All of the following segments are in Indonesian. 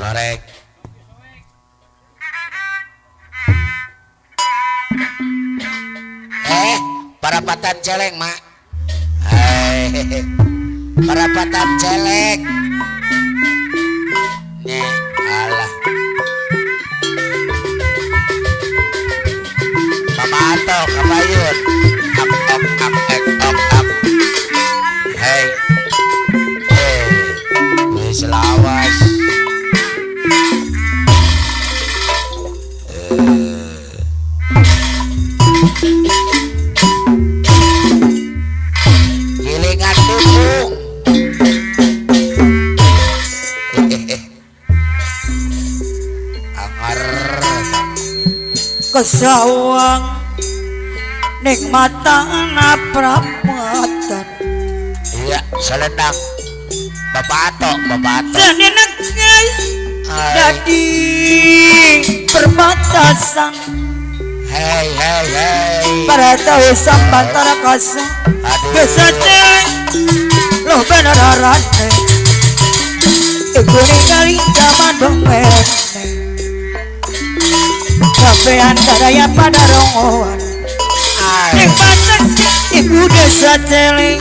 Lorek. Parapatan celeng mak. Parapatan celeng. Nih alah. Mama atok kabayun. Up. Hey. Wis lawas. Gilingan tupung. Angar kesawang nikmatan prapatan. Iya, selendang. Bapak Atok. Senenek jadi perbatasan. Hey. Para tahu sambantara kasih. Kesate lo bener rate. Iku ningali zaman dongeng. Sampean dadaya pada rongoan. Nikmatan iku desa teling.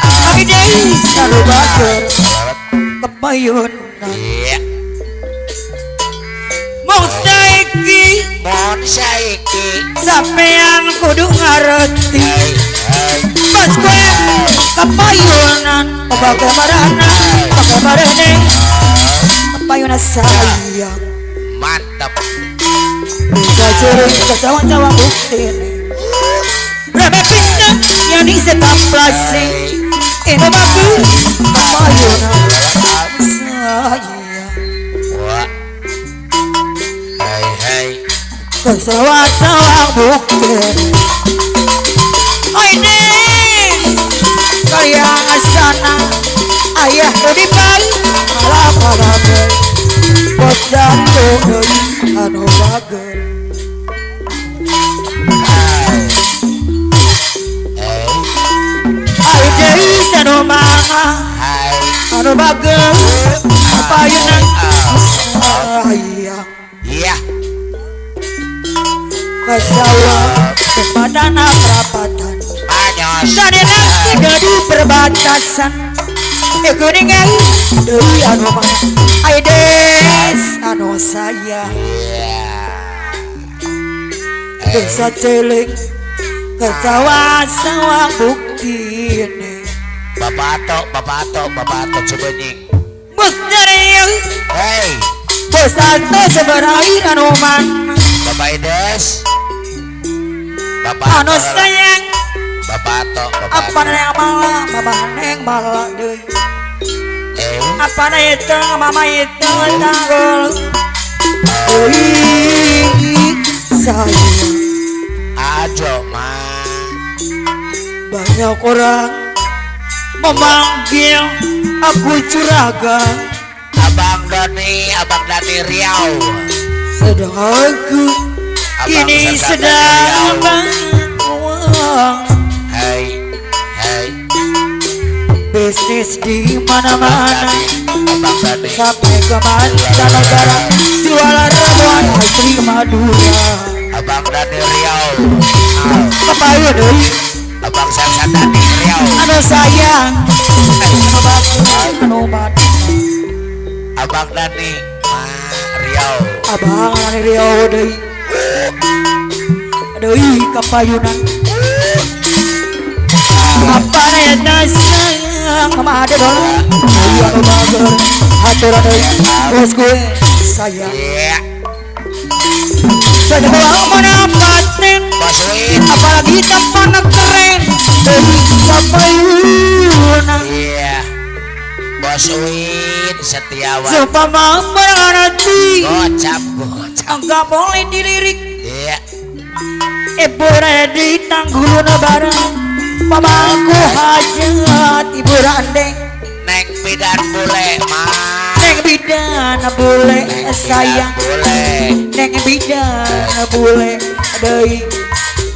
Kami dai selalu bager kebayunan. Iya. Mon saiki Sampean kudu ngareti. Pas gue kepayunan bagaimana kepayunan sayang. Mantap. Bisa curi kecawan-cawan bukti berapa pisah yang disetaplasi. Ini bagus kepayunan sayang. Wah. Hai. Kesawang-sawang bukti. Oi nih kalian asana ayah di pai malah bocah tuh anu bager. Ayo jadi anu mana anu bager kepayunan sayang. Iya. Kesawang kepadana perapatan. Anyos. Sadena jadi perbatasan. Kuningan deui anu mah aides anu sayang. Desa celing kesawang-sawang bukti ini. Bapak Atok sebening. Bus dari Hey. bos satu seberai anu mana. Bapak Ides. Bapak Anu sayang Bapak Atok. apa yang malah mama neng malah deui. Apa na itu mama itu tanggul. Sayang Ajo mah. banyak orang memanggil aku curagan. Abang Dani Riau. Sedang aku ini sedang berjuang. Hai. Bisnis di mana-mana Abang Dani. sampai ke mancanegara jualan ramuan asli Madura. Abang Dani Riau. Kepayu deui Abang Sansan Dani Riau. anu sayang anu bagus anu mati. Abang Dani Riau. Abang Dani Riau deui kapayunan. Apa ya sayang mama ada dong. Iya anu bager haturan deui bos gue sayang. Iya. Saya bawa menapatin Basuin. apalagi tampang keren deui kapayunan. Iya. Bos Win Setiawan. Supaya berarti Gocap. enggak boleh dilirik. Iya. Ibu ready tanggulun bareng. Mamaku hajat ibu randeng. Neng Pidan bule mah. Neng bidan bule sayang. Neng bidan bule deui.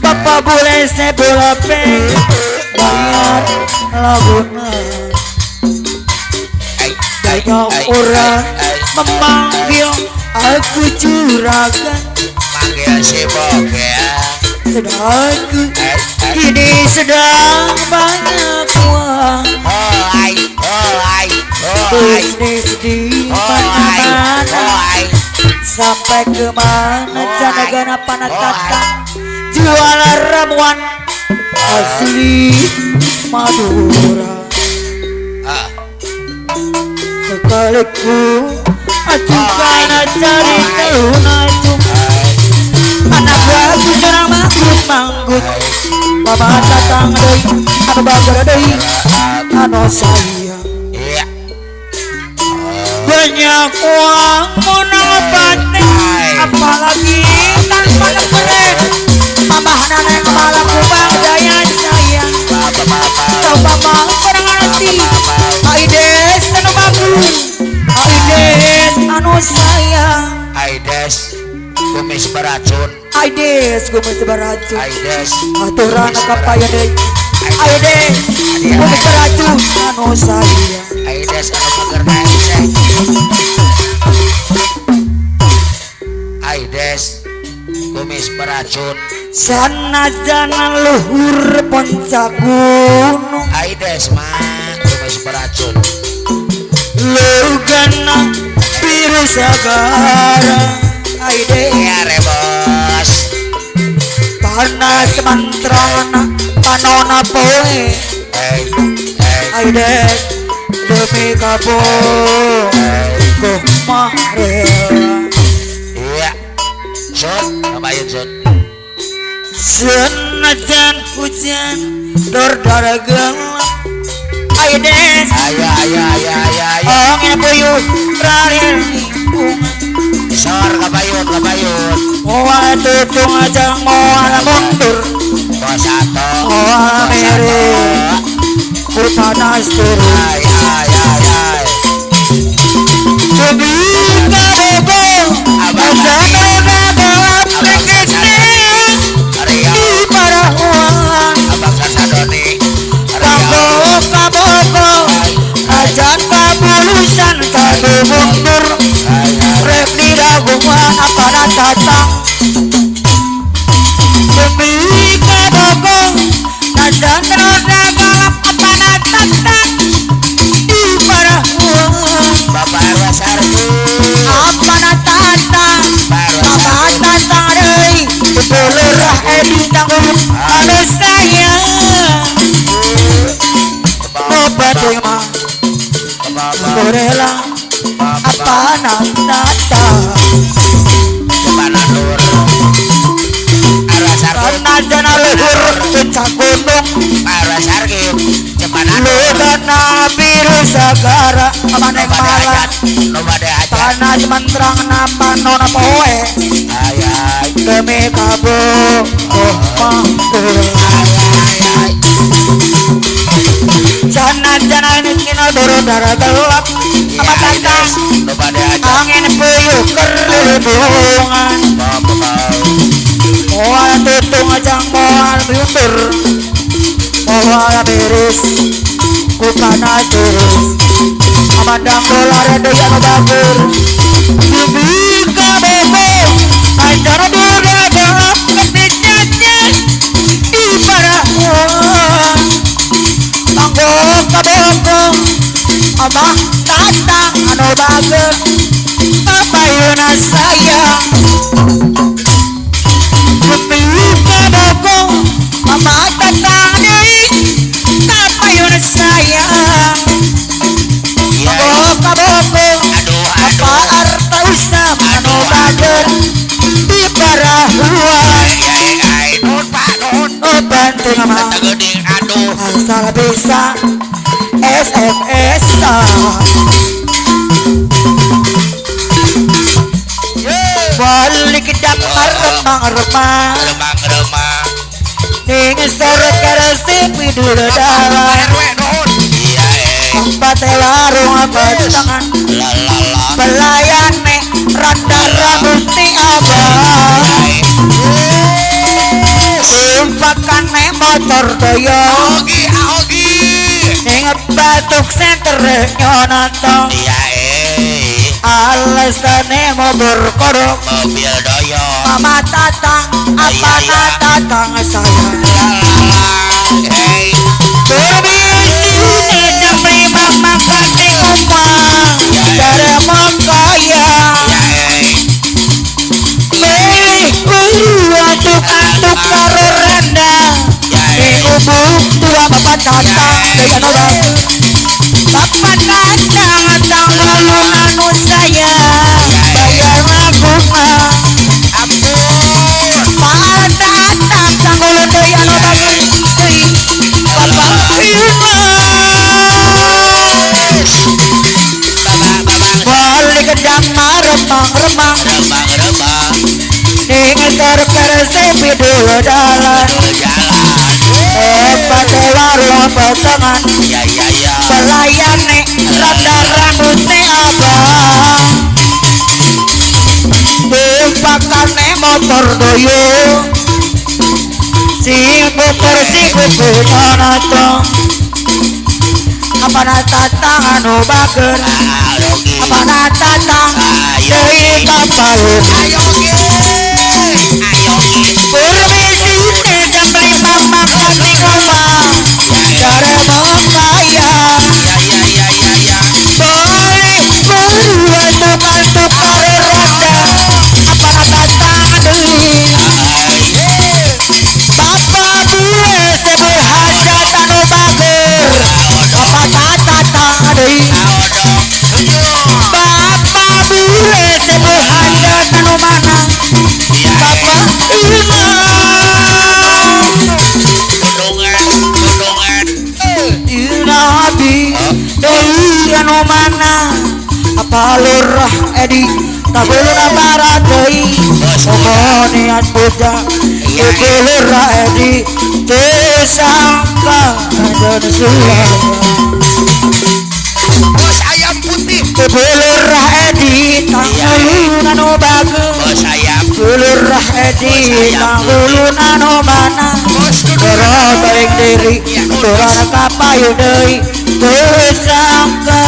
Bapak bule sebula peng bayar laguna. Banyak orang memanggil aku juragan. Manggil si bogel. Sedangku ini sedang banyak uang. Oh ai, oh ai, oh ai, Bisnis di oh ai, mana-mana. oh ai. Sampai kemana Oh, jangan panah oh, kata. Jual ramuan asli Madura. Ah, Sekaliku acukan cari lunacuk. ai, Anak bagus orang manggut. Mama datang deh, anu bagar deh, anu sayang. iya. Banyak uang menang batin, apalagi tanpa leperen. Mama nenek malam kubang daya sayang. Coba mau kurang hati, Aides anu bagus, Aides anu sayang. Aides, kumis beracun. Aides gue mesti beracun. Aides, Aturan kapaya deh. Aides gue mesti beracun anu sayang. Aides anu pagerna iseng. Aides, kumis beracun. Sanajan luhur puncak gunung, Aides mah kumis beracun. lugana biru sagara. Aides Iya rebos. panas mantrana panona poe. Hey, Aides demi kabo ko marela. iya. Sun, ngapain sun? Senajan hujan dor gelap. Aides Ayo. angin puyuh rarir lingkungan. Sor, kabayun. Moal tutung ajang moal mundur, Bos satu. moal mere ku panas turun. Ay. Demi kabogo Abang ajang gelap lekitnya Rio, di parahuan. abang Sasadoni. Kabogo ajang kabulusan kado mundur. Rek diraguan apa datang demi kabogo dan roda galap apa datang di parahuan. Bapak RW Sargi. Apa datang Pak RW apa Sargi. datang deui dipelurah edi tanggung anu sayang obat mah borela apa datang Cepanan dur. RW Sargi. Najan luhur puncak gunung, Pak RW Sargi. Cepanan dur. lugana biru sagara amaneng malam. Nobade aja. Panas mantrang napa nona poe Ay. demi kabo mahur. Jana kina doro darah gelap apa datang Nobade aja. angin puyuh kerlibungan. Moal tutung ajang moal mundur, moal beres ku kana terus. Amandang dolar deui anu bagur demi kabogo ajar dura galap kepijajan di parahuan. Tanggo kabogo abah datang anu bagur papayuna sayang demi kabogo abah datang deui papayuna sayang. Kabogo apa arta usna anu bager di parahuan. Nun Pak Nun. Oh banting mah Tegeding aduh. asal bisa SMS balik daftar remang-remang Remang-remang. ning sorot karesi pidul dalam RW Nun. Iya tempat larung tangan Lalala. pelayan nih rada rabuti abah sumpakan nih motor daya Ogi. ning batuk sentere nyonatong Iya Alasannya mau berkodok mobil doyong Mama tatang apa tatang saya hey Berbisini sampai mama kate rumah Cara mengkaya Antuk karo randa Ubuk tua bapak tatang Daya nolak Bapak tatang tanggal anu saya Bayar lagu ampun Pak tatang tanggal daya nolak Bapak balik gedang remang-remang remang-remang Ngeser kerse pidul jalan Pada warung petengan ya Pelayan nek rada rambutnya abang Tumpakannya motor doyo Si buper si buper nonton Apa tatang anu bager Apa tatang dari bapak Berbisini sampai mama kate rumah Cara mengkaya Boleh berdua tukar roda Apa tatang deui Bapak bule sebut hajat anu bager Apa tatang deui Bapak bule sebut hajat anu mana Bapak Nabi Dewi anu mana apa lurah edi tabuluna barat deui niat budak ibu lurah edi tersangka dan suara bos ayam putih ibu lurah edi tanggulun anu bagus bos ayam lurah edi tanggulun anu mana Doro baik diri Turun kapayu deui tersangka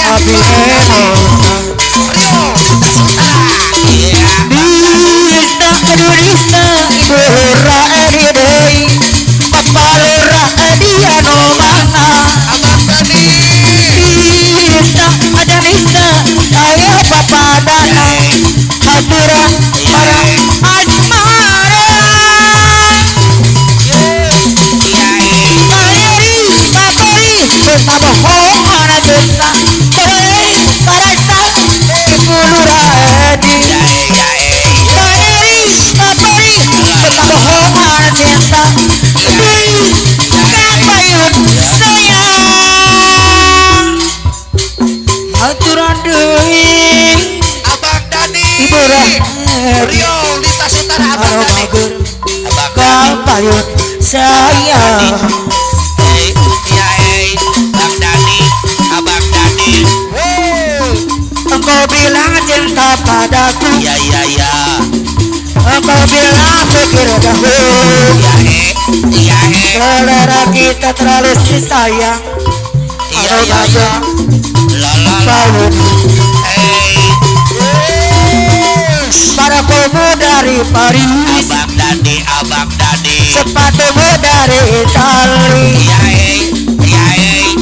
Abi eno Dista Dista Ibu lurah edi deui Papa lurah edi anu mana Dista ada Dista Ayo papa dana Haturan marang asmara Cinta bohong mana cinta Beri karasa Ibu lurah edi Beri Cinta bohong mana cinta Beri kapayun sayang Haturan deui Abang Dani Ibu Rio Lita Sutara Abang Dani kapayun sayang Bang Dani Abang Dani Engkau bilang cinta padaku ya Engkau bilang pikir dahulu Selera kita terlalu disayang Balun Para komu dari Paris Abang Dani Sepatumu dari Itali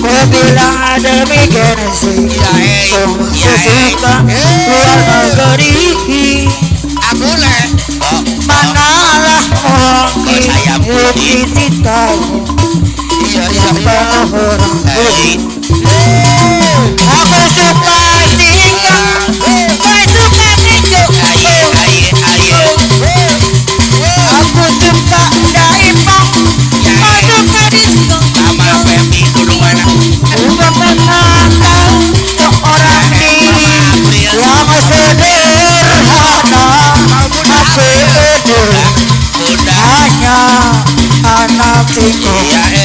Kau bilang ada migrasi Sesuka luar negeri Manalah orang citamu Sampai orang Aku suka singa Aku suka hijau Aku suka daimong Aku suka disco Aku menangkan seorang diri Yang sederhana Aku peduli hanya anak tikus